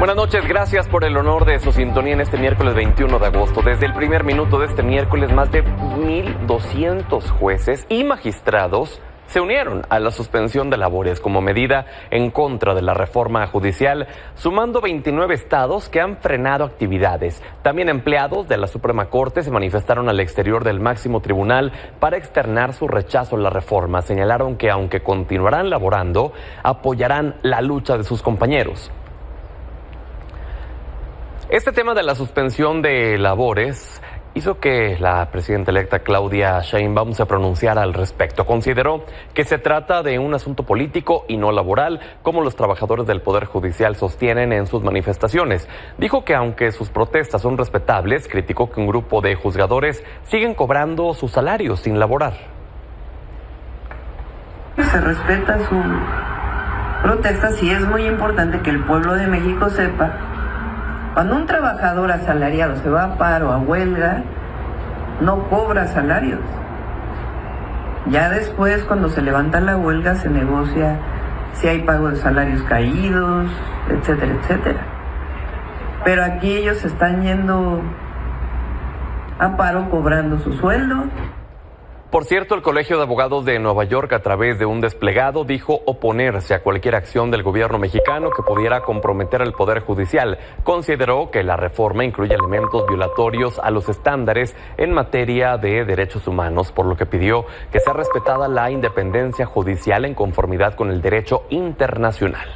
Buenas noches, gracias por el honor de su sintonía en este miércoles 21 de agosto. Desde el primer minuto de este miércoles, más de 1,200 jueces y magistrados se unieron a la suspensión de labores como medida en contra de la reforma judicial, sumando 29 estados que han frenado actividades. También empleados de la Suprema Corte se manifestaron al exterior del máximo tribunal para externar su rechazo a la reforma. Señalaron que aunque continuarán laborando, apoyarán la lucha de sus compañeros. Este tema de la suspensión de labores hizo que la presidenta electa Claudia Sheinbaum se pronunciara al respecto. Consideró que se trata de un asunto político y no laboral, como los trabajadores del Poder Judicial sostienen en sus manifestaciones. Dijo que aunque sus protestas son respetables, criticó que un grupo de juzgadores siguen cobrando sus salarios sin laborar. Se respeta su protesta, sí es muy importante que el pueblo de México sepa. Cuando un trabajador asalariado se va a paro, a huelga, no cobra salarios. Ya después, cuando se levanta la huelga, se negocia si hay pago de salarios caídos, etcétera, etcétera. Pero aquí ellos están yendo a paro cobrando su sueldo. Por cierto, el Colegio de Abogados de Nueva York, a través de un desplegado, dijo oponerse a cualquier acción del gobierno mexicano que pudiera comprometer al Poder Judicial. Consideró que la reforma incluye elementos violatorios a los estándares en materia de derechos humanos, por lo que pidió que sea respetada la independencia judicial en conformidad con el derecho internacional.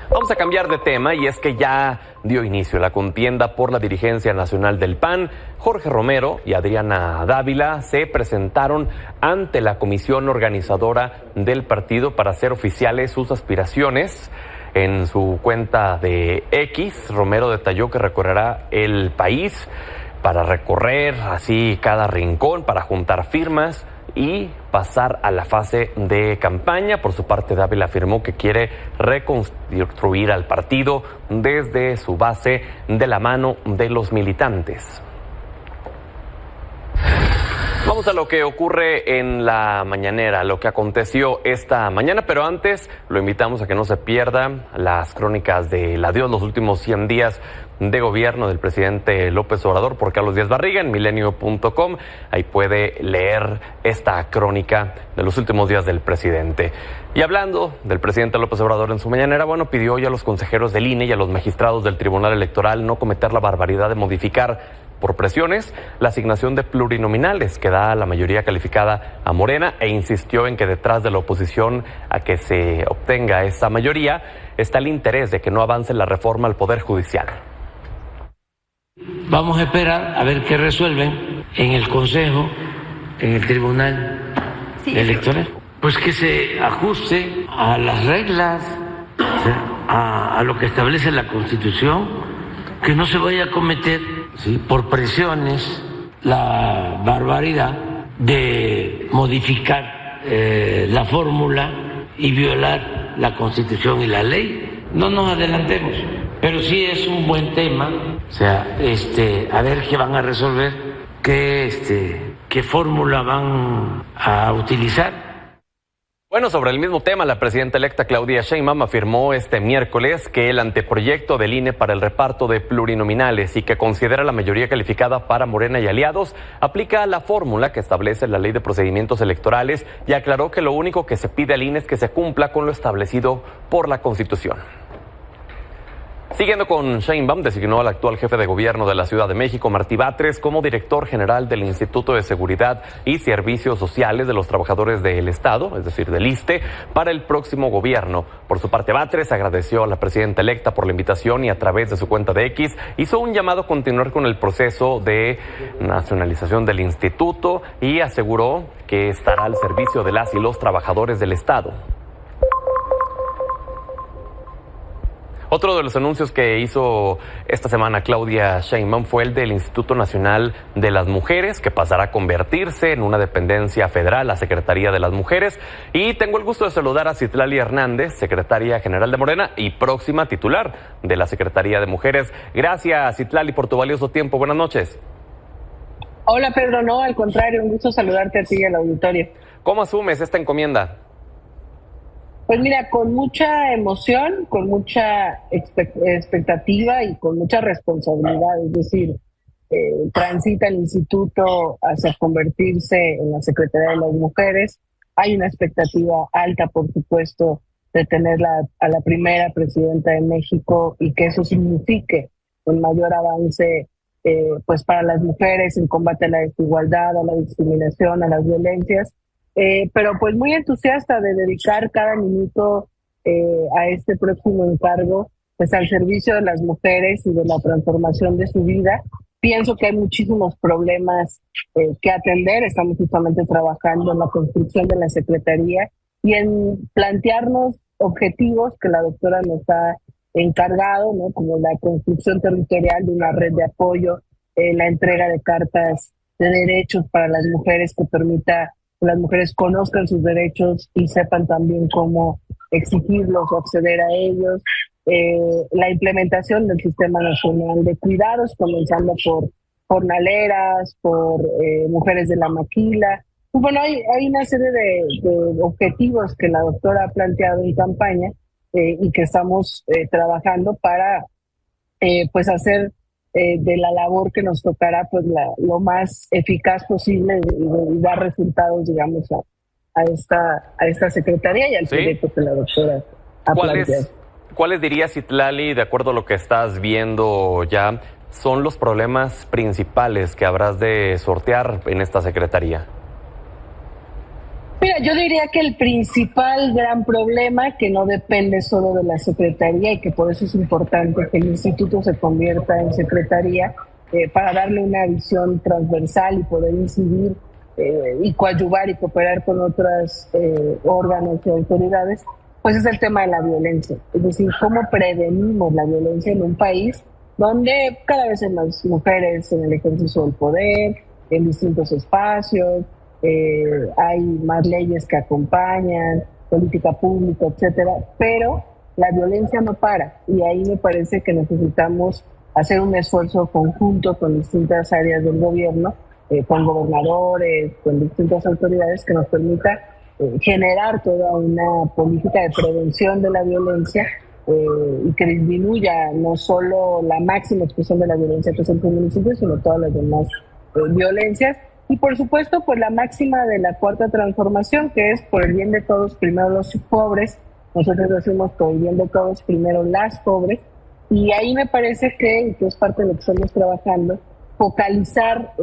Vamos a cambiar de tema, y es que ya dio inicio la contienda por la dirigencia nacional del PAN. Jorge Romero y Adriana Dávila se presentaron ante la comisión organizadora del partido para hacer oficiales sus aspiraciones. En su cuenta de X, Romero detalló que recorrerá el país para recorrer así cada rincón, para juntar firmas y pasar a la fase de campaña. Por su parte, Dávila afirmó que quiere reconstruir al partido desde su base, de la mano de los militantes. Vamos a lo que ocurre en la mañanera, lo que aconteció esta mañana, pero antes lo invitamos a que no se pierda las crónicas del adiós, los últimos 100 días de gobierno del presidente López Obrador, por Carlos Díaz Barriga en milenio.com. Ahí puede leer esta crónica de los últimos días del presidente. Y hablando del presidente López Obrador en su mañanera, pidió hoy a los consejeros del INE y a los magistrados del Tribunal Electoral no cometer la barbaridad de modificar por presiones la asignación de plurinominales que da la mayoría calificada a Morena, e insistió en que detrás de la oposición a que se obtenga esa mayoría está el interés de que no avance la reforma al Poder Judicial. Vamos a esperar a ver qué resuelven en el Consejo, en el Tribunal Electoral. Pues que se ajuste a las reglas, a lo que establece la Constitución, que no se vaya a cometer por presiones la barbaridad de modificar la fórmula y violar la Constitución y la ley. No nos adelantemos, pero sí es un buen tema, a ver qué van a resolver, qué fórmula van a utilizar. Sobre el mismo tema, la presidenta electa Claudia Sheinbaum afirmó este miércoles que el anteproyecto del INE para el reparto de plurinominales y que considera la mayoría calificada para Morena y aliados aplica la fórmula que establece la Ley de Procedimientos Electorales, y aclaró que lo único que se pide al INE es que se cumpla con lo establecido por la Constitución. Siguiendo con Sheinbaum, designó al actual jefe de gobierno de la Ciudad de México, Martí Batres, como director general del Instituto de Seguridad y Servicios Sociales de los Trabajadores del Estado, es decir, del ISSSTE, para el próximo gobierno. Por su parte, Batres agradeció a la presidenta electa por la invitación y a través de su cuenta de X hizo un llamado a continuar con el proceso de nacionalización del instituto y aseguró que estará al servicio de las y los trabajadores del Estado. Otro de los anuncios que hizo esta semana Claudia Sheinbaum fue el del Instituto Nacional de las Mujeres, que pasará a convertirse en una dependencia federal, la Secretaría de las Mujeres. Y tengo el gusto de saludar a Citlali Hernández, secretaria general de Morena y próxima titular de la Secretaría de Mujeres. Gracias, Citlali, por tu valioso tiempo. Buenas noches. Hola, Pedro. No, al contrario, un gusto saludarte a ti y al auditorio. ¿Cómo asumes esta encomienda? Pues mira, con mucha emoción, con mucha expectativa y con mucha responsabilidad, es decir, transita el instituto hacia convertirse en la Secretaría de las Mujeres. Hay una expectativa alta, por supuesto, de tener a la primera presidenta de México y que eso signifique un mayor avance pues para las mujeres en combate a la desigualdad, a la discriminación, a las violencias. Pero pues muy entusiasta de dedicar cada minuto a este próximo encargo, pues al servicio de las mujeres y de la transformación de su vida. Pienso que hay muchísimos problemas que atender. Estamos justamente trabajando en la construcción de la Secretaría y en plantearnos objetivos que la doctora nos ha encargado, ¿no? Como la construcción territorial de una red de apoyo, la entrega de cartas de derechos para las mujeres que permita que las mujeres conozcan sus derechos y sepan también cómo exigirlos o acceder a ellos, la implementación del Sistema Nacional de Cuidados, comenzando por jornaleras, por mujeres de la maquila. Y bueno, hay una serie de objetivos que la doctora ha planteado en campaña y que estamos trabajando para pues hacer de la labor que nos tocará pues lo más eficaz posible y dar resultados, digamos, a esta secretaría y al proyecto que la doctora ha planteado. ¿Cuáles dirías, Citlali, de acuerdo a lo que estás viendo ya, son los problemas principales que habrás de sortear en esta secretaría? Mira, yo diría que el principal gran problema, que no depende solo de la Secretaría y que por eso es importante que el instituto se convierta en Secretaría, para darle una visión transversal y poder incidir y coadyuvar y cooperar con otros órganos y autoridades, pues es el tema de la violencia. Es decir, cómo prevenimos la violencia en un país donde cada vez hay más mujeres en el ejercicio del poder, en distintos espacios, hay más leyes que acompañan, política pública, etcétera, pero la violencia no para y ahí me parece que necesitamos hacer un esfuerzo conjunto con distintas áreas del gobierno, con gobernadores, con distintas autoridades que nos permita generar toda una política de prevención de la violencia y que disminuya no solo la máxima expresión de la violencia presente en el municipio, sino todas las demás violencias. Y por supuesto, pues la máxima de la cuarta transformación, que es por el bien de todos, primero los pobres. Nosotros decimos por el bien de todos, primero las pobres. Y ahí me parece que es parte de lo que estamos trabajando, focalizar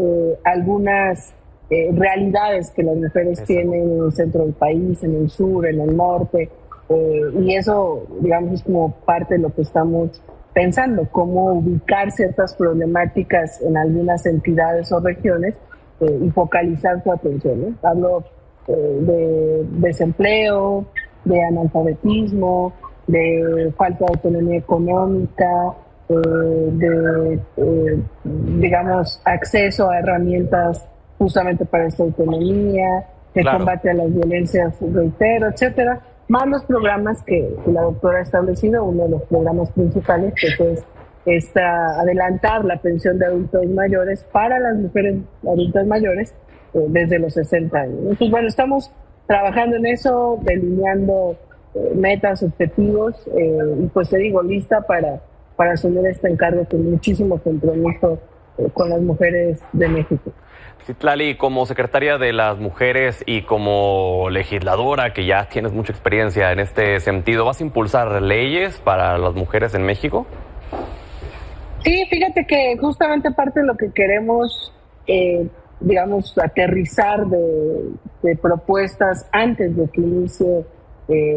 algunas realidades que las mujeres tienen en el centro del país, en el sur, en el norte. Y eso, digamos, es como parte de lo que estamos pensando, cómo ubicar ciertas problemáticas en algunas entidades o regiones y focalizar su atención, ¿no? Hablo de desempleo, de analfabetismo, de falta de autonomía económica, de digamos, acceso a herramientas justamente para esta autonomía, de combate a las violencias, reitero, etcétera, más los programas que la doctora ha establecido. Uno de los programas principales que es adelantar la pensión de adultos mayores para las mujeres adultas mayores desde los 60 años. Entonces, bueno, estamos trabajando en eso, delineando metas, objetivos, y pues te digo, lista para asumir este encargo con muchísimo compromiso con las mujeres de México. Citlali, como secretaria de las mujeres y como legisladora, que ya tienes mucha experiencia en este sentido, ¿vas a impulsar leyes para las mujeres en México? Sí, fíjate que justamente parte de lo que queremos, digamos, aterrizar de propuestas antes de que inicie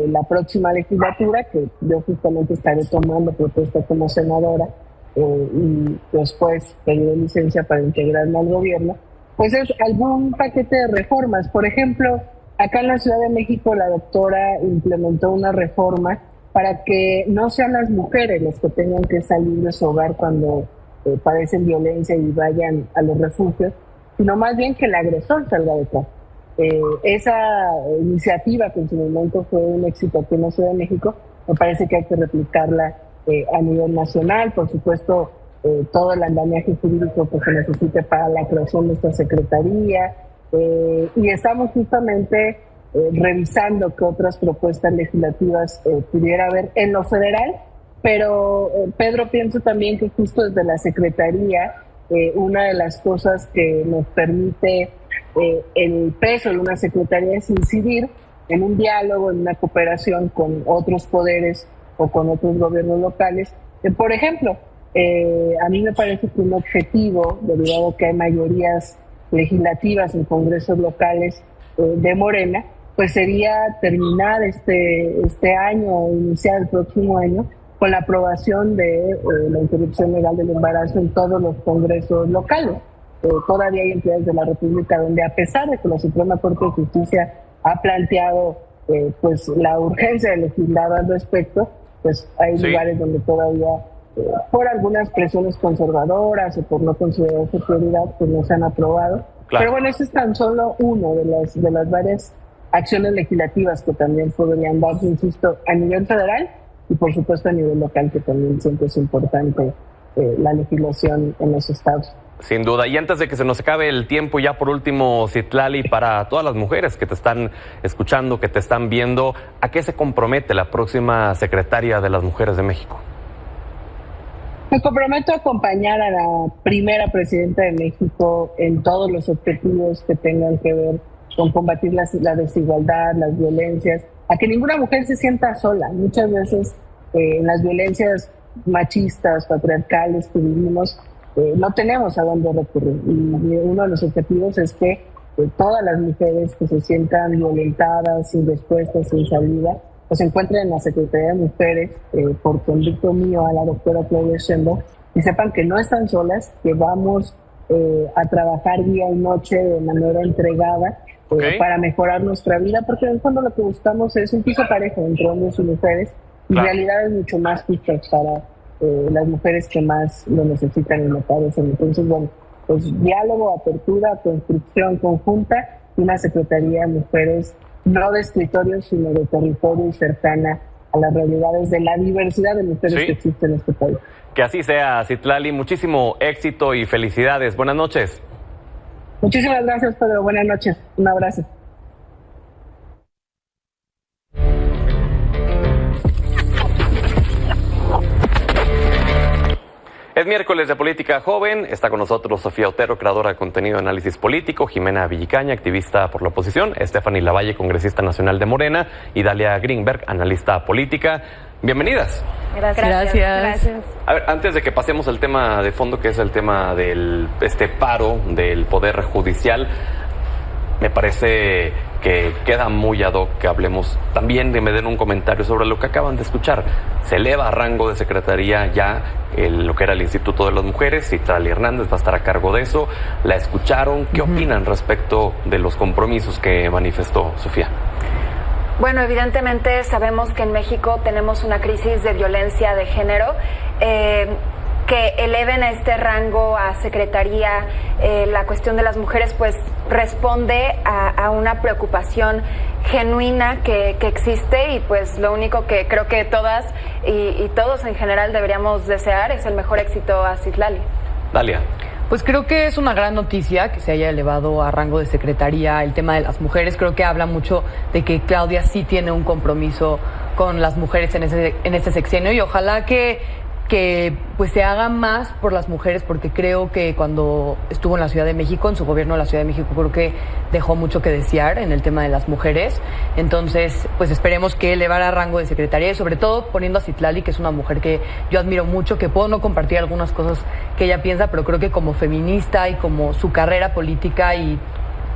la próxima legislatura, que yo justamente estaré tomando propuesta como senadora y después pediré licencia para integrarme al gobierno, pues es algún paquete de reformas. Por ejemplo, acá en la Ciudad de México la doctora implementó una reforma para que no sean las mujeres las que tengan que salir de su hogar cuando padecen violencia y vayan a los refugios, sino más bien que el agresor salga de casa. Esa iniciativa, que en su momento fue un éxito aquí en la Ciudad de México, me parece que hay que replicarla a nivel nacional. Por supuesto, todo el andamiaje jurídico que se necesite para la creación de esta secretaría, y estamos justamente revisando qué otras propuestas legislativas pudiera haber en lo federal, pero Pedro, pienso también que justo desde la Secretaría, una de las cosas que nos permite el peso de una Secretaría es incidir en un diálogo, en una cooperación con otros poderes o con otros gobiernos locales. Por ejemplo, a mí me parece que un objetivo, derivado que hay mayorías legislativas en congresos locales de Morena, pues sería terminar este año o iniciar el próximo año con la aprobación de la interrupción legal del embarazo en todos los congresos locales. Todavía hay entidades de la República donde, a pesar de que la Suprema Corte de Justicia ha planteado pues la urgencia de legislar al respecto, pues hay lugares donde todavía por algunas presiones conservadoras o por no considerarse prioridad, pues no se han aprobado. Claro. Pero bueno, eso es tan solo uno de las varias acciones legislativas que también podrían darse, insisto, a nivel federal y por supuesto a nivel local, que también siempre es importante la legislación en los estados. Sin duda. Y antes de que se nos acabe el tiempo, ya por último, Citlali, para todas las mujeres que te están escuchando, que te están viendo, ¿a qué se compromete la próxima secretaria de las Mujeres de México? Me comprometo a acompañar a la primera presidenta de México en todos los objetivos que tengan que ver con combatir la desigualdad, las violencias, a que ninguna mujer se sienta sola. Muchas veces en las violencias machistas, patriarcales que vivimos, no tenemos a dónde recurrir. Y uno de los objetivos es que todas las mujeres que se sientan violentadas, sin respuesta, sin salida, pues se encuentren en la Secretaría de Mujeres, por conducto mío a la doctora Claudia Sheinbaum, y sepan que no están solas, que vamos a trabajar día y noche de manera entregada para mejorar nuestra vida, porque en el fondo lo que buscamos es un piso parejo entre hombres y mujeres, y realidades mucho más justas para las mujeres que más lo necesitan y lo padecen. Entonces, bueno, pues diálogo, apertura, construcción conjunta y una Secretaría de Mujeres no de escritorio, sino de territorio y cercana a las realidades de la diversidad de mujeres que existe en este país. Que así sea, Citlali. Muchísimo éxito y felicidades. Buenas noches. Muchísimas gracias, Pedro. Buenas noches. Un abrazo. Es miércoles de Política Joven. Está con nosotros Sofía Otero, creadora de contenido de análisis político, Jimena Villicaña, activista por la oposición, Stephanie Lavalle, congresista nacional de Morena, y Dalia Greenberg, analista política. Bienvenidas. Gracias. A ver, antes de que pasemos al tema de fondo, que es el tema del paro del Poder Judicial, me parece que queda muy ad hoc que hablemos también, de me den un comentario sobre lo que acaban de escuchar. Se eleva a rango de secretaría ya lo que era el Instituto de las Mujeres. Citlali Hernández va a estar a cargo de eso. La escucharon. ¿Qué opinan respecto de los compromisos que manifestó Sofía? Bueno, evidentemente sabemos que en México tenemos una crisis de violencia de género. Que eleven a este rango a secretaría la cuestión de las mujeres, pues responde a una preocupación genuina que existe, y pues lo único que creo que todas y todos en general deberíamos desear es el mejor éxito a Citlali. Dalia. Pues creo que es una gran noticia que se haya elevado a rango de secretaría el tema de las mujeres. Creo que habla mucho de que Claudia sí tiene un compromiso con las mujeres en este sexenio, y ojalá que pues se haga más por las mujeres, porque creo que cuando estuvo en la Ciudad de México, en su gobierno de la Ciudad de México, creo que dejó mucho que desear en el tema de las mujeres. Entonces, pues esperemos que elevara a rango de secretaría, y sobre todo poniendo a Citlali, que es una mujer que yo admiro mucho, que puedo no compartir algunas cosas que ella piensa, pero creo que como feminista y como su carrera política y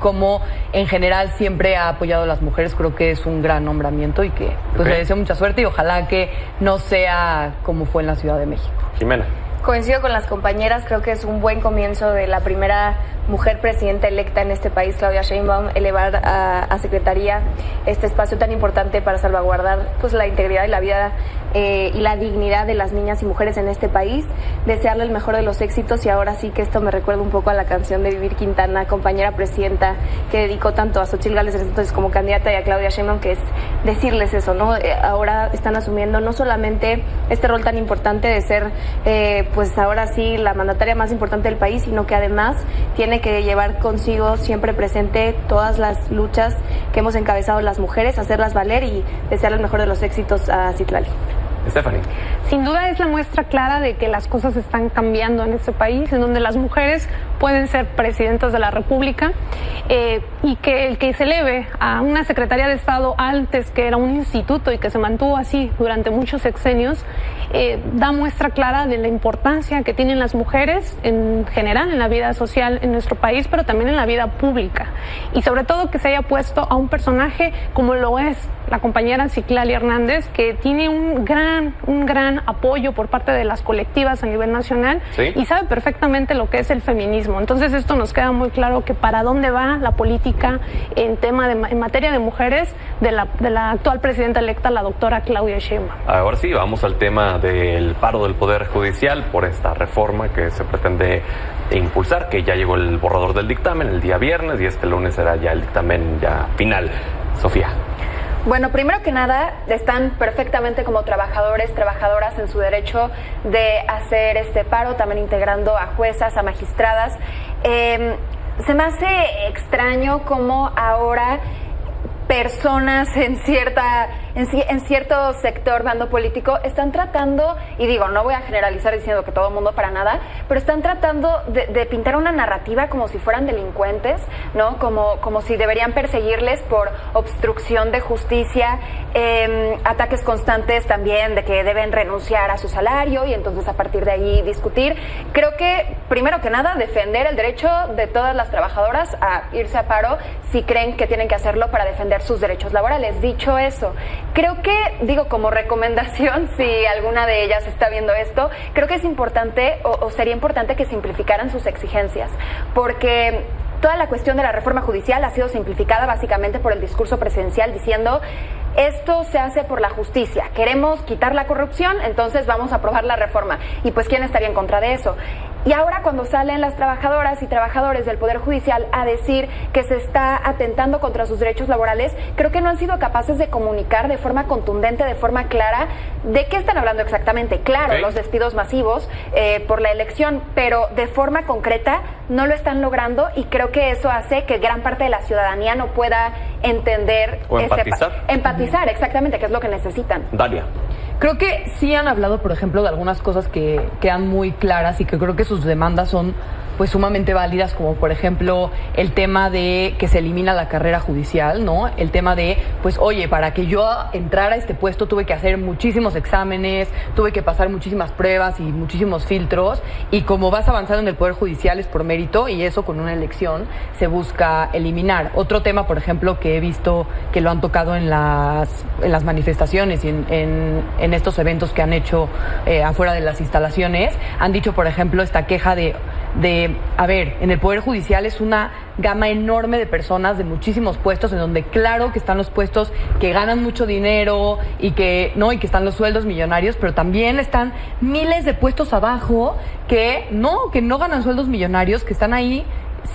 como en general siempre ha apoyado a las mujeres, creo que es un gran nombramiento, y que pues le deseo mucha suerte, y ojalá que no sea como fue en la Ciudad de México. Jimena. Coincido con las compañeras, creo que es un buen comienzo de la primera mujer presidenta electa en este país, Claudia Sheinbaum, elevar a secretaría este espacio tan importante para salvaguardar pues la integridad y la vida y la dignidad de las niñas y mujeres en este país. Desearle el mejor de los éxitos, y ahora sí que esto me recuerda un poco a la canción de Vivir Quintana, compañera presidenta, que dedicó tanto a Xochitl Gálvez entonces como candidata y a Claudia Sheinbaum, que es decirles eso, ¿no? Ahora están asumiendo no solamente este rol tan importante de ser pues ahora sí la mandataria más importante del país, sino que además tiene que llevar consigo siempre presente todas las luchas que hemos encabezado las mujeres, hacerlas valer y desear el mejor de los éxitos a Citlali. Stephanie. Sin duda es la muestra clara de que las cosas están cambiando en este país, en donde las mujeres pueden ser presidentas de la República y que el que se eleve a una Secretaría de Estado antes que era un instituto y que se mantuvo así durante muchos sexenios, da muestra clara de la importancia que tienen las mujeres en general en la vida social en nuestro país, pero también en la vida pública. Y sobre todo que se haya puesto a un personaje como lo es la compañera Citlali Hernández, que tiene un gran apoyo por parte de las colectivas a nivel nacional, ¿sí? Y sabe perfectamente lo que es el feminismo. Entonces esto nos queda muy claro que para dónde va la política en materia de mujeres de la actual presidenta electa, la doctora Claudia Sheinbaum. Ahora sí, vamos al tema del paro del Poder Judicial por esta reforma que se pretende impulsar, que ya llegó el borrador del dictamen el día viernes y este lunes será ya el dictamen ya final. Sofía. Bueno, primero que nada, están perfectamente como trabajadores, trabajadoras en su derecho de hacer este paro, también integrando a juezas, a magistradas. Se me hace extraño cómo ahora personas en cierto sector, bando político, están tratando, y digo, no voy a generalizar diciendo que todo el mundo para nada, pero están tratando de pintar una narrativa como si fueran delincuentes, ¿no? Como si deberían perseguirles por obstrucción de justicia, ataques constantes también de que deben renunciar a su salario y entonces a partir de ahí discutir. Creo que, primero que nada, defender el derecho de todas las trabajadoras a irse a paro si creen que tienen que hacerlo para defender sus derechos laborales. Dicho eso, creo que, digo, como recomendación, si alguna de ellas está viendo esto, creo que es importante o sería importante que simplificaran sus exigencias, porque toda la cuestión de la reforma judicial ha sido simplificada básicamente por el discurso presidencial diciendo: esto se hace por la justicia, queremos quitar la corrupción, entonces vamos a aprobar la reforma. Y pues, ¿quién estaría en contra de eso? Y ahora cuando salen las trabajadoras y trabajadores del Poder Judicial a decir que se está atentando contra sus derechos laborales, creo que no han sido capaces de comunicar de forma contundente, de forma clara, de qué están hablando exactamente. Claro, los despidos masivos por la elección, pero de forma concreta no lo están logrando y creo que eso hace que gran parte de la ciudadanía no pueda entender o empatizar. Empatizar, exactamente, que es lo que necesitan. Dalia. Creo que sí han hablado, por ejemplo, de algunas cosas que quedan muy claras y que creo que sus demandas son pues sumamente válidas, como por ejemplo el tema de que se elimina la carrera judicial, ¿no? El tema de, pues oye, para que yo entrara a este puesto tuve que hacer muchísimos exámenes, tuve que pasar muchísimas pruebas y muchísimos filtros, y como vas avanzando en el Poder Judicial es por mérito, y eso con una elección se busca eliminar. Otro tema, por ejemplo, que he visto que lo han tocado en las manifestaciones y en estos eventos que han hecho afuera de las instalaciones, han dicho, por ejemplo, esta queja de, a ver, en el Poder Judicial es una gama enorme de personas de muchísimos puestos, en donde claro que están los puestos que ganan mucho dinero y que están los sueldos millonarios, pero también están miles de puestos abajo que no ganan sueldos millonarios, que están ahí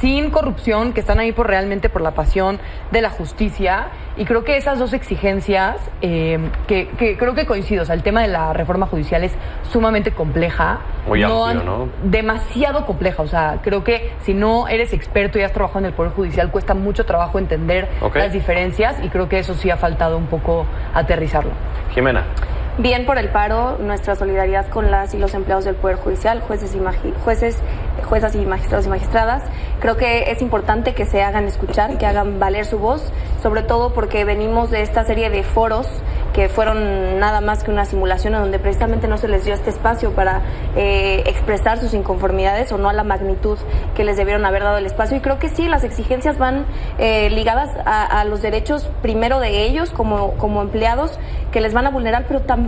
sin corrupción, que están ahí realmente por la pasión de la justicia. Y creo que esas dos exigencias, que creo que coincido, o sea, el tema de la reforma judicial es sumamente compleja. Muy amplio, ¿no? Demasiado compleja, o sea, creo que si no eres experto y has trabajado en el Poder Judicial, cuesta mucho trabajo entender las diferencias, y creo que eso sí ha faltado un poco aterrizarlo. Jimena. Bien por el paro, nuestra solidaridad con las y los empleados del Poder Judicial, juezas y magistrados y magistradas. Creo que es importante que se hagan escuchar, que hagan valer su voz, sobre todo porque venimos de esta serie de foros que fueron nada más que una simulación, en donde precisamente no se les dio este espacio para expresar sus inconformidades, o no a la magnitud que les debieron haber dado el espacio. Y creo que sí, las exigencias van ligadas a los derechos primero de ellos como empleados, que les van a vulnerar, pero también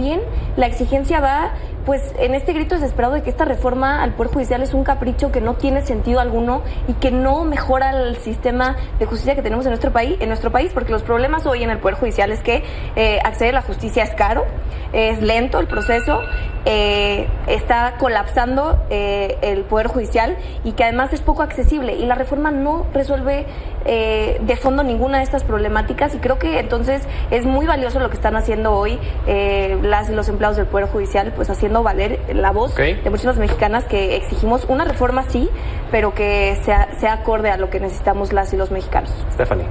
la exigencia va pues en este grito desesperado de que esta reforma al Poder Judicial es un capricho que no tiene sentido alguno y que no mejora el sistema de justicia que tenemos en nuestro país, porque los problemas hoy en el Poder Judicial es que acceder a la justicia es caro, es lento el proceso, está colapsando el Poder Judicial, y que además es poco accesible, y la reforma no resuelve de fondo ninguna de estas problemáticas. Y creo que entonces es muy valioso lo que están haciendo hoy las y los empleados del Poder Judicial, pues haciendo valer la voz de muchísimas mexicanas que exigimos una reforma, sí, pero que sea acorde a lo que necesitamos las y los mexicanos. Stephanie.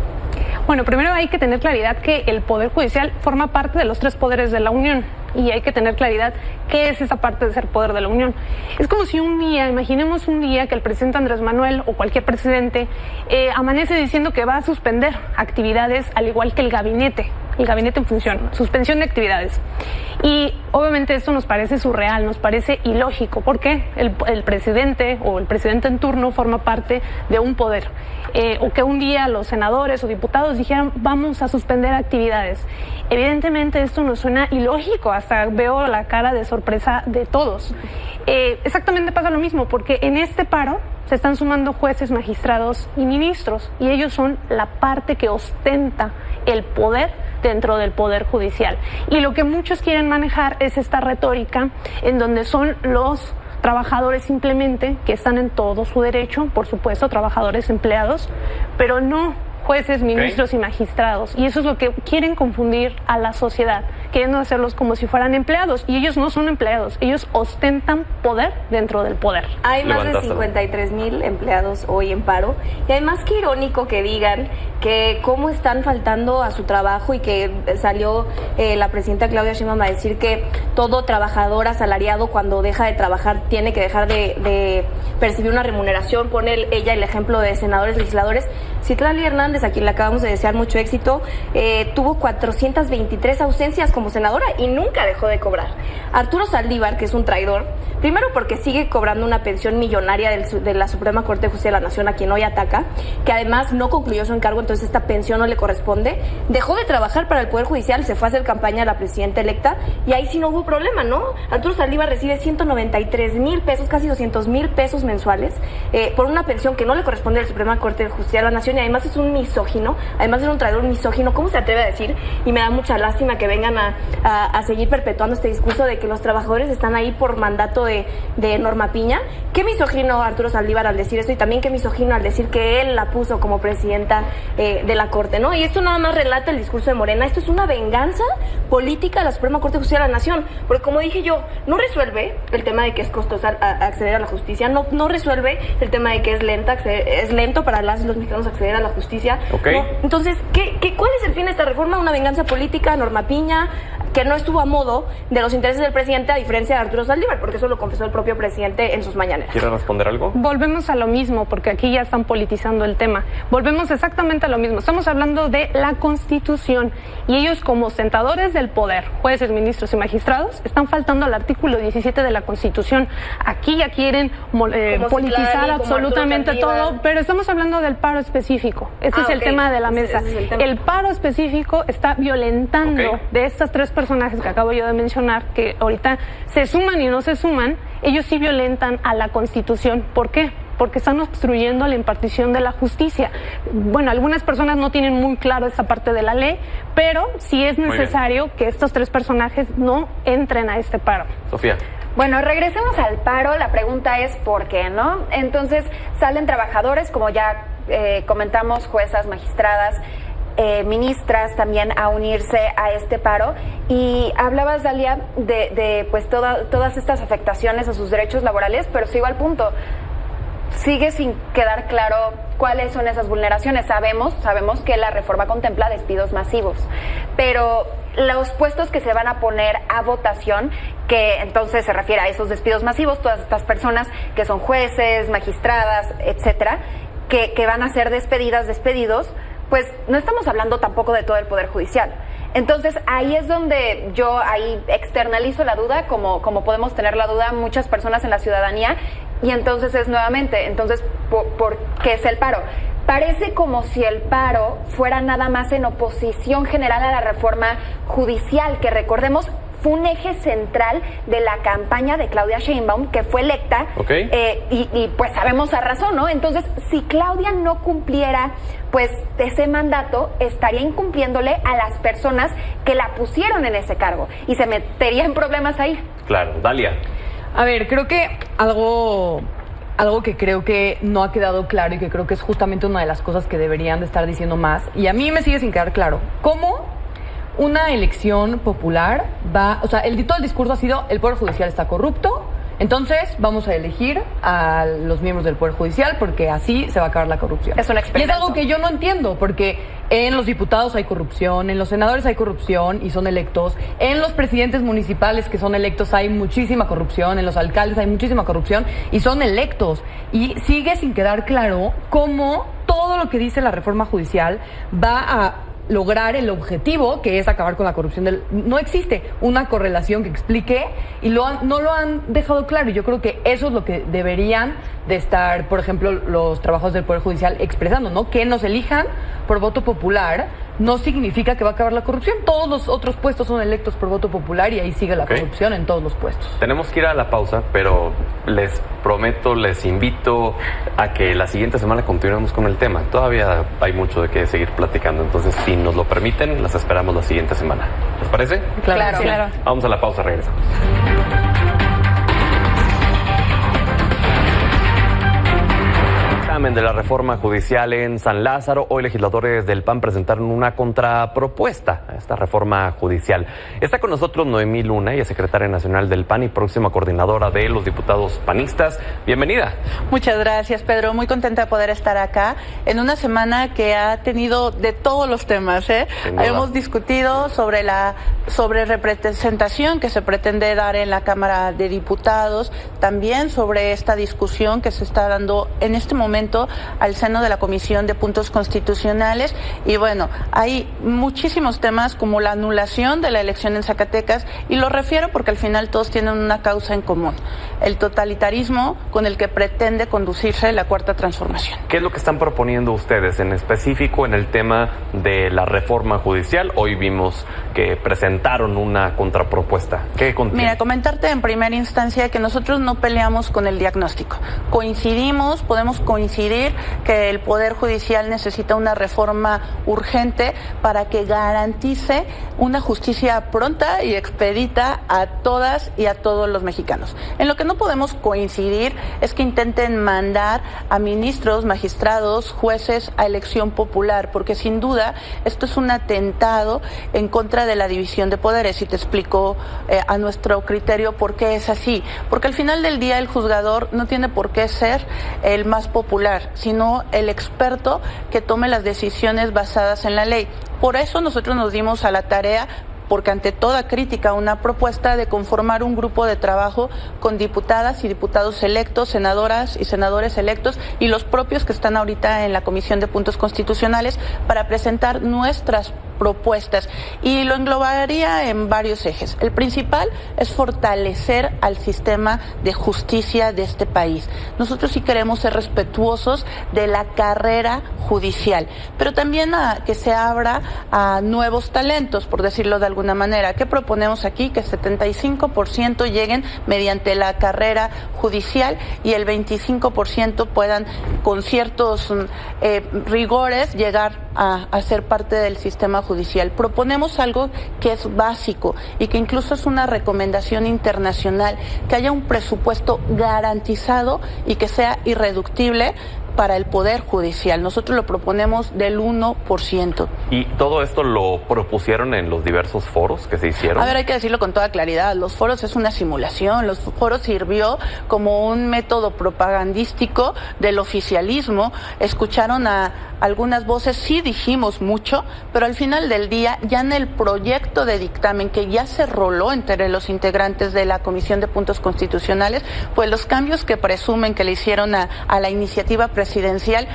Bueno, primero hay que tener claridad que el Poder Judicial forma parte de los 3 poderes de la Unión y hay que tener claridad qué es esa parte de ser poder de la Unión. Es como si un día, imaginemos un día que el presidente Andrés Manuel o cualquier presidente amanece diciendo que va a suspender actividades al igual que el gabinete en función, suspensión de actividades. Y obviamente esto nos parece surreal, nos parece ilógico, porque el presidente o el presidente en turno forma parte de un poder. O que un día los senadores o diputados dijeran vamos a suspender actividades. Evidentemente esto nos suena ilógico, hasta veo la cara de sorpresa de todos. Exactamente pasa lo mismo, porque en este paro se están sumando jueces, magistrados y ministros, y ellos son la parte que ostenta el poder dentro del Poder Judicial. Y lo que muchos quieren manejar es esta retórica en donde son los trabajadores simplemente, que están en todo su derecho, por supuesto, trabajadores empleados, pero no jueces, ministros y magistrados. Y eso es lo que quieren confundir a la sociedad, queriendo hacerlos como si fueran empleados. Y ellos no son empleados, ellos ostentan poder dentro del poder. Hay más de 53,000 empleados hoy en paro. Y además, qué irónico que digan que cómo están faltando a su trabajo y que salió la presidenta Claudia Sheinbaum a decir que todo trabajador asalariado cuando deja de trabajar tiene que dejar de percibir una remuneración. Pone ella el ejemplo de senadores, legisladores. Citlali Hernández, a quien le acabamos de desear mucho éxito, tuvo 423 ausencias como senadora y nunca dejó de cobrar. Arturo Saldívar, que es un traidor, primero porque sigue cobrando una pensión millonaria de la Suprema Corte de Justicia de la Nación, a quien hoy ataca, que además no concluyó su encargo, entonces esta pensión no le corresponde. Dejó de trabajar para el Poder Judicial, se fue a hacer campaña a la presidenta electa y ahí sí no hubo problema, ¿no? Arturo Saldívar recibe 193,000 pesos, casi 200,000 pesos mensuales, por una pensión que no le corresponde a la Suprema Corte de Justicia de la Nación, y además es un misógino, además es un traidor misógino. ¿Cómo se atreve a decir? Y me da mucha lástima que vengan a seguir perpetuando este discurso de que los trabajadores están ahí por mandato de Norma Piña. Qué misógino Arturo Saldívar al decir esto, y también qué misógino al decir que él la puso como presidenta de la Corte, ¿no? Y esto nada más relata el discurso de Morena. Esto es una venganza política de la Suprema Corte de Justicia de la Nación, porque como dije yo, no resuelve el tema de que es costoso acceder a la justicia, no resuelve el tema de que es lento para las y los mexicanos acceder a la justicia. Okay. No. Entonces, ¿cuál es el fin de esta reforma? Una venganza política, Norma Piña, que no estuvo a modo de los intereses del presidente, a diferencia de Arturo Saldívar, porque eso lo confesó el propio presidente en sus mañaneras. ¿Quiere responder algo? Volvemos a lo mismo, porque aquí ya están politizando el tema. Volvemos exactamente a lo mismo. Estamos hablando de la Constitución y ellos, como ostentadores del poder, jueces, ministros y magistrados, están faltando al artículo 17 de la Constitución. Aquí ya quieren politizar absolutamente todo, pero estamos hablando del paro específico. Ese es el tema de la mesa. El paro específico está violentando de estas 3 personajes que acabo yo de mencionar, que ahorita se suman y no se suman, ellos sí violentan a la Constitución. ¿Por qué? Porque están obstruyendo la impartición de la justicia. Bueno, algunas personas no tienen muy claro esa parte de la ley, pero sí es necesario que estos 3 personajes no entren a este paro. Sofía. Bueno, regresemos al paro. La pregunta es ¿por qué, no? Entonces salen trabajadores, como ya comentamos, juezas, magistradas, ministras también a unirse a este paro. Y hablabas, Dalia, de pues todas estas afectaciones a sus derechos laborales, pero sigo al punto. Sigue sin quedar claro cuáles son esas vulneraciones. Sabemos que la reforma contempla despidos masivos, pero los puestos que se van a poner a votación, que entonces se refiere a esos despidos masivos, todas estas personas que son jueces, magistradas, etcétera, que van a ser despedidos, pues no estamos hablando tampoco de todo el Poder Judicial. Entonces ahí es donde yo externalizo la duda, como podemos tener la duda muchas personas en la ciudadanía, y entonces es nuevamente, ¿por qué es el paro? Parece como si el paro fuera nada más en oposición general a la reforma judicial, que recordemos fue un eje central de la campaña de Claudia Sheinbaum, que fue electa, y pues sabemos a razón, ¿no? Entonces, si Claudia no cumpliera pues ese mandato, estaría incumpliéndole a las personas que la pusieron en ese cargo y se metería en problemas ahí. Claro, Dalia. A ver, creo que algo que creo que no ha quedado claro y que creo que es justamente una de las cosas que deberían de estar diciendo más, y a mí me sigue sin quedar claro, ¿cómo una elección popular todo el discurso ha sido el Poder Judicial está corrupto, Entonces vamos a elegir a los miembros del Poder Judicial porque así se va a acabar la corrupción. Es un experimento. Y es algo que yo no entiendo porque en los diputados hay corrupción, en los senadores hay corrupción y son electos, en los presidentes municipales que son electos hay muchísima corrupción, en los alcaldes hay muchísima corrupción y son electos. Y sigue sin quedar claro cómo todo lo que dice la reforma judicial va a lograr el objetivo que es acabar con la corrupción. No existe una correlación que explique y no lo han dejado claro. Y yo creo que eso es lo que deberían de estar, por ejemplo, los trabajadores del Poder Judicial expresando, ¿no? Que nos elijan por voto popular no significa que va a acabar la corrupción. Todos los otros puestos son electos por voto popular y ahí sigue la corrupción en todos los puestos. Tenemos que ir a la pausa, pero les prometo, les invito a que la siguiente semana continuemos con el tema. Todavía hay mucho de qué seguir platicando, entonces si nos lo permiten, las esperamos la siguiente semana. ¿Les parece? Claro. Vamos a la pausa, regresamos. De la reforma judicial en San Lázaro, hoy legisladores del PAN presentaron una contrapropuesta a esta reforma judicial. Está con nosotros Noemí Luna, ella es secretaria nacional del PAN y próxima coordinadora de los diputados panistas. Bienvenida. Muchas gracias, Pedro. Muy contenta de poder estar acá en una semana que ha tenido de todos los temas. Hemos discutido sobre la representación que se pretende dar en la Cámara de Diputados, también sobre esta discusión que se está dando en este momento al seno de la Comisión de Puntos Constitucionales. Y bueno, hay muchísimos temas como la anulación de la elección en Zacatecas, y lo refiero porque al final todos tienen una causa en común: el totalitarismo con el que pretende conducirse la Cuarta Transformación. ¿Qué es lo que están proponiendo ustedes en específico en el tema de la reforma judicial? Hoy vimos que presentaron una contrapropuesta. ¿Qué contiene? Mira, comentarte en primera instancia que nosotros no peleamos con el diagnóstico. Podemos coincidir que el Poder Judicial necesita una reforma urgente para que garantice una justicia pronta y expedita a todas y a todos los mexicanos. En lo que no podemos coincidir es que intenten mandar a ministros, magistrados, jueces a elección popular, porque sin duda esto es un atentado en contra de la división de poderes. Y te explico a nuestro criterio por qué es así. Porque al final del día el juzgador no tiene por qué ser el más popular, sino el experto que tome las decisiones basadas en la ley. Por eso nosotros nos dimos a la tarea, porque ante toda crítica, una propuesta de conformar un grupo de trabajo con diputadas y diputados electos, senadoras y senadores electos y los propios que están ahorita en la Comisión de Puntos Constitucionales para presentar nuestras propuestas, y lo englobaría en varios ejes. El principal es fortalecer al sistema de justicia de este país. Nosotros sí queremos ser respetuosos de la carrera judicial, pero también que se abra a nuevos talentos, por decirlo de alguna manera. ¿Qué proponemos aquí? Que 75% lleguen mediante la carrera judicial y el 25% puedan, con ciertos rigores, llegar a ser parte del sistema judicial. Proponemos algo que es básico y que incluso es una recomendación internacional: que haya un presupuesto garantizado y que sea irreductible para el Poder Judicial. Nosotros lo proponemos del 1%. ¿Y todo esto lo propusieron en los diversos foros que se hicieron? A ver, hay que decirlo con toda claridad. Los foros es una simulación. Los foros sirvió como un método propagandístico del oficialismo. Escucharon a algunas voces, sí dijimos mucho, pero al final del día, ya en el proyecto de dictamen que ya se roló entre los integrantes de la Comisión de Puntos Constitucionales, pues los cambios que presumen que le hicieron a la iniciativa presidencial,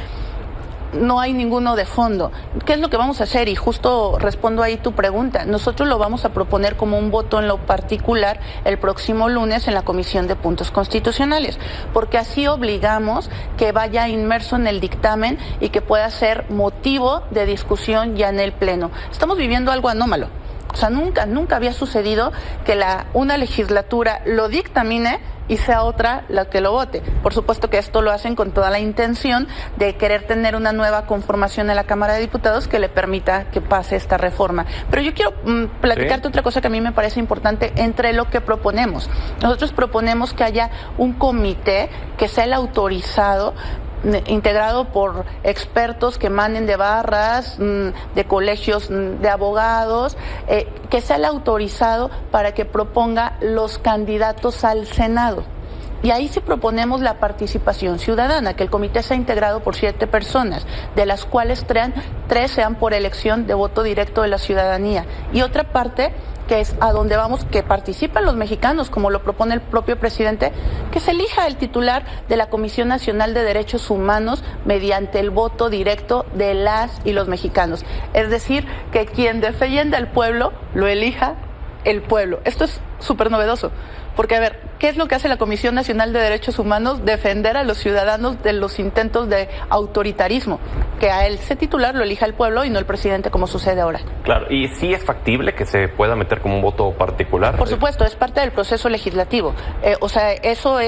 no hay ninguno de fondo. ¿Qué es lo que vamos a hacer? Y justo respondo ahí tu pregunta. Nosotros lo vamos a proponer como un voto en lo particular el próximo lunes en la Comisión de Puntos Constitucionales, porque así obligamos que vaya inmerso en el dictamen y que pueda ser motivo de discusión ya en el Pleno. Estamos viviendo algo anómalo. O sea, nunca había sucedido que una legislatura lo dictamine y sea otra la que lo vote. Por supuesto que esto lo hacen con toda la intención de querer tener una nueva conformación en la Cámara de Diputados que le permita que pase esta reforma. Pero yo quiero platicarte otra cosa que a mí me parece importante entre lo que proponemos. Nosotros proponemos que haya un comité que sea el autorizado, integrado por expertos que emanen de barras, de colegios de abogados, que sea el autorizado para que proponga los candidatos al Senado. Y ahí sí proponemos la participación ciudadana, que el comité sea integrado por 7 personas, de las cuales 3 sean por elección de voto directo de la ciudadanía. Y otra parte, que es a donde vamos, que participan los mexicanos, como lo propone el propio presidente, que se elija el titular de la Comisión Nacional de Derechos Humanos mediante el voto directo de las y los mexicanos. Es decir, que quien defienda al pueblo, lo elija el pueblo. Esto es súper novedoso, porque a ver, ¿qué es lo que hace la Comisión Nacional de Derechos Humanos? Defender a los ciudadanos de los intentos de autoritarismo, que a ese titular lo elija el pueblo y no el presidente, como sucede ahora. Claro, ¿y sí es factible que se pueda meter como un voto particular? Por supuesto, es parte del proceso legislativo. O sea, eso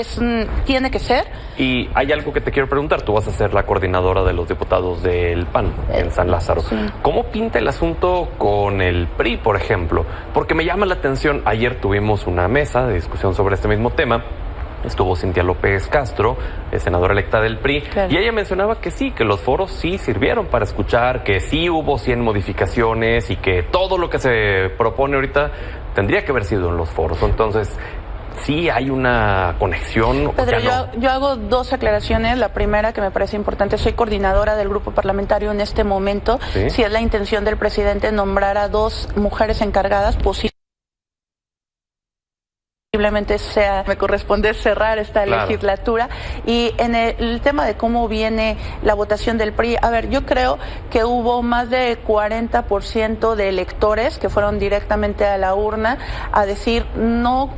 tiene que ser. Y hay algo que te quiero preguntar. Tú vas a ser la coordinadora de los diputados del PAN en San Lázaro. Sí. ¿Cómo pinta el asunto con el PRI, por ejemplo? Porque me llama la atención, ayer tuvimos una mesa de discusión sobre este mismo tema. Estuvo Cintia López Castro, senadora electa del PRI, claro. Y ella mencionaba que sí, que los foros sí sirvieron para escuchar, que sí hubo 100 modificaciones y que todo lo que se propone ahorita tendría que haber sido en los foros. Entonces, sí hay una conexión. Pedro, yo hago 2 aclaraciones. La primera, que me parece importante, soy coordinadora del grupo parlamentario en este momento. ¿Sí? Si es la intención del presidente nombrar a 2 mujeres encargadas, posiblemente me corresponde cerrar esta legislatura. Y en el tema de cómo viene la votación del PRI, a ver, yo creo que hubo más de 40% de electores que fueron directamente a la urna a decir no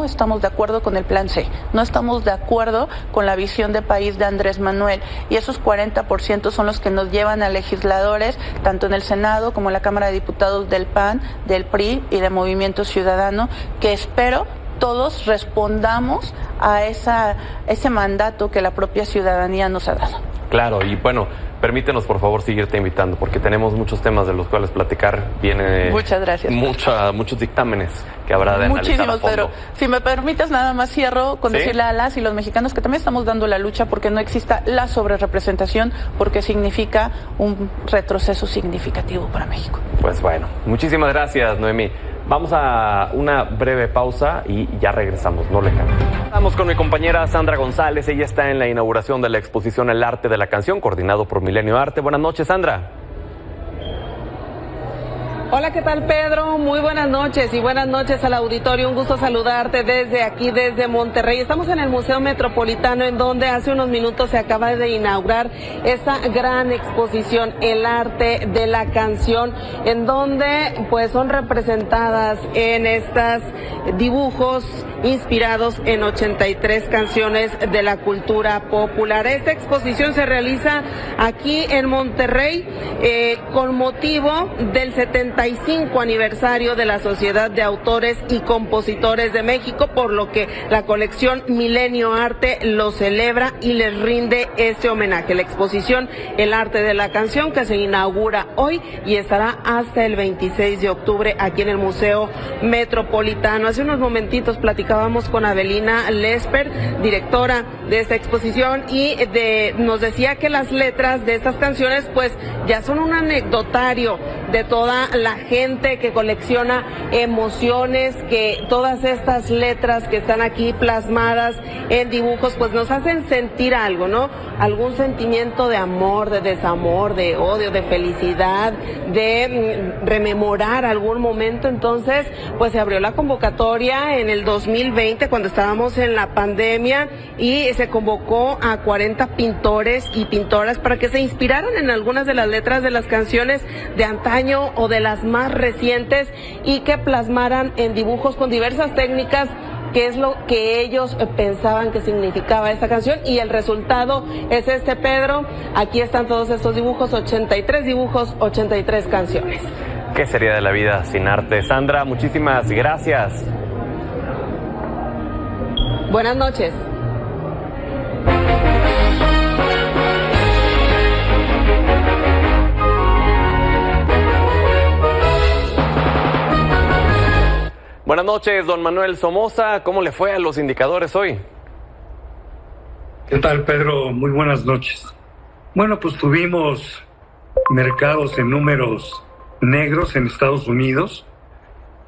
estamos de acuerdo con el plan C, no estamos de acuerdo con la visión de país de Andrés Manuel, y esos 40% son los que nos llevan a legisladores, tanto en el Senado como en la Cámara de Diputados del PAN, del PRI y de Movimiento Ciudadano, que espero todos respondamos a ese mandato que la propia ciudadanía nos ha dado. Claro, y bueno, permítenos por favor seguirte invitando, porque tenemos muchos temas de los cuales platicar. Viene muchas gracias, muchos dictámenes que habrá de analizar a fondo. Pero si me permites, nada más cierro con decirle a las y los mexicanos que también estamos dando la lucha porque no exista la sobrerepresentación, porque significa un retroceso significativo para México. Pues bueno, muchísimas gracias, Noemí. Vamos a una breve pausa y ya regresamos, no le cambien. Vamos con mi compañera Sandra González, ella está en la inauguración de la exposición El Arte de la Canción, coordinado por Milenio Arte. Buenas noches, Sandra. Hola, ¿qué tal, Pedro? Muy buenas noches y buenas noches al auditorio. Un gusto saludarte desde aquí, desde Monterrey. Estamos en el Museo Metropolitano, en donde hace unos minutos se acaba de inaugurar esta gran exposición, El Arte de la Canción, en donde pues son representadas en estos dibujos inspirados en 83 canciones de la cultura popular. Esta exposición se realiza aquí en Monterrey con motivo del 75 aniversario de la Sociedad de Autores y Compositores de México, por lo que la colección Milenio Arte lo celebra y les rinde este homenaje. La exposición El Arte de la Canción, que se inaugura hoy y estará hasta el 26 de octubre aquí en el Museo Metropolitano. Hace unos momentitos platicábamos con Avelina Lesper, directora de esta exposición, y nos decía que las letras de estas canciones pues ya son un anecdotario de toda la gente que colecciona emociones, que todas estas letras que están aquí plasmadas en dibujos pues nos hacen sentir algo, ¿no? Algún sentimiento de amor, de desamor, de odio, de felicidad, de rememorar algún momento. Entonces pues se abrió la convocatoria en el 2020, cuando estábamos en la pandemia, y se convocó a 40 pintores y pintoras para que se inspiraran en algunas de las letras de las canciones de antaño o de las más recientes, y que plasmaran en dibujos con diversas técnicas qué es lo que ellos pensaban que significaba esta canción, y el resultado es este, Pedro. Aquí están todos estos dibujos, 83 dibujos, 83 canciones. ¿Qué sería de la vida sin arte? Sandra, muchísimas gracias. Buenas noches. Buenas noches, don Manuel Somoza. ¿Cómo le fue a los indicadores hoy? ¿Qué tal, Pedro? Muy buenas noches. Bueno, pues tuvimos mercados en números negros en Estados Unidos,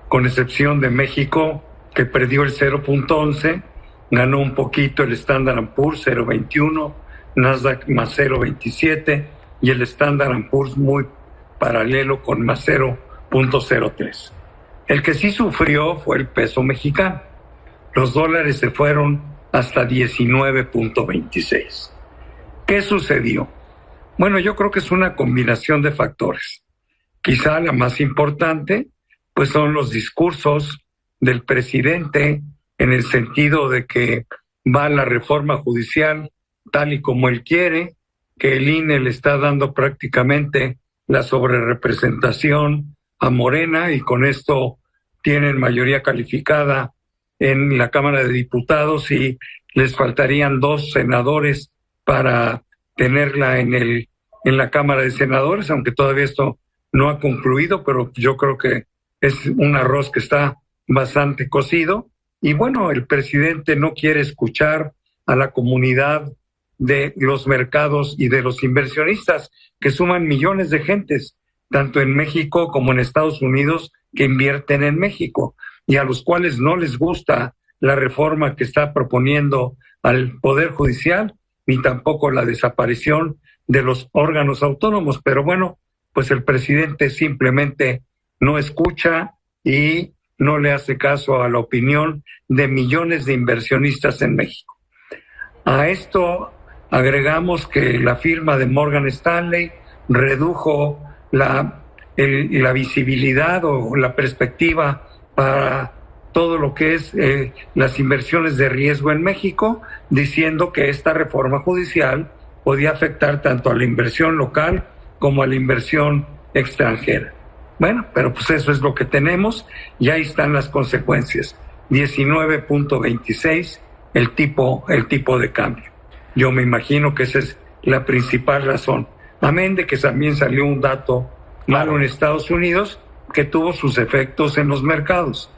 con excepción de México, que perdió el 0.11, ganó un poquito el Standard & Poor's 0.21, Nasdaq más 0.27 y el Standard & Poor's muy paralelo con más 0.03. El que sí sufrió fue el peso mexicano. Los dólares se fueron hasta 19.26. ¿Qué sucedió? Bueno, yo creo que es una combinación de factores. Quizá la más importante, pues son los discursos del presidente en el sentido de que va la reforma judicial tal y como él quiere, que el INE le está dando prácticamente la sobrerepresentación a Morena y con esto tienen mayoría calificada en la Cámara de Diputados y les faltarían 2 senadores para tenerla en la Cámara de Senadores, aunque todavía esto no ha concluido, pero yo creo que es un arroz que está bastante cocido. Y bueno, el presidente no quiere escuchar a la comunidad de los mercados y de los inversionistas, que suman millones de gentes, tanto en México como en Estados Unidos, que invierten en México, y a los cuales no les gusta la reforma que está proponiendo al Poder Judicial, ni tampoco la desaparición de los órganos autónomos. Pero bueno, pues el presidente simplemente no escucha y no le hace caso a la opinión de millones de inversionistas en México. A esto agregamos que la firma de Morgan Stanley redujo la visibilidad o la perspectiva para todo lo que es las inversiones de riesgo en México, diciendo que esta reforma judicial podía afectar tanto a la inversión local como a la inversión extranjera. Bueno, pero pues eso es lo que tenemos y ahí están las consecuencias. 19.26 el tipo de cambio. Yo me imagino que esa es la principal razón. Amén de que también salió un dato malo en Estados Unidos que tuvo sus efectos en los mercados.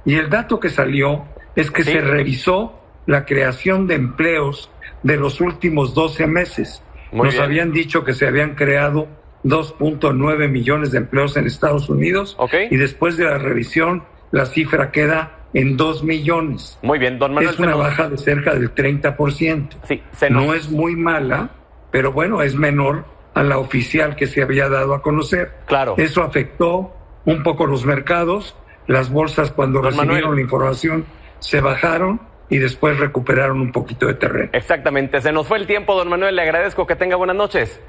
Y el dato que salió es que se revisó la creación de empleos de los últimos 12 meses. Nos habían dicho que se habían creado 2.9 millones de empleos en Estados Unidos y después de la revisión la cifra queda en 2 millones. Muy bien, don Manuel. Es una baja de cerca del 30%. Sí, no es muy mala, pero bueno, es menor a la oficial que se había dado a conocer. Claro. Eso afectó un poco los mercados. Las bolsas, cuando recibieron la información, se bajaron y después recuperaron un poquito de terreno. Exactamente. Se nos fue el tiempo, don Manuel. Le agradezco. Que tenga buenas noches.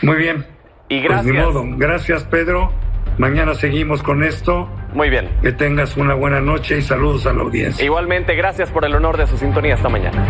Muy bien. Y gracias. Pues, ni modo. Gracias, Pedro. Mañana seguimos con esto. Muy bien. Que tengas una buena noche y saludos a la audiencia. Igualmente, gracias por el honor de su sintonía esta mañana.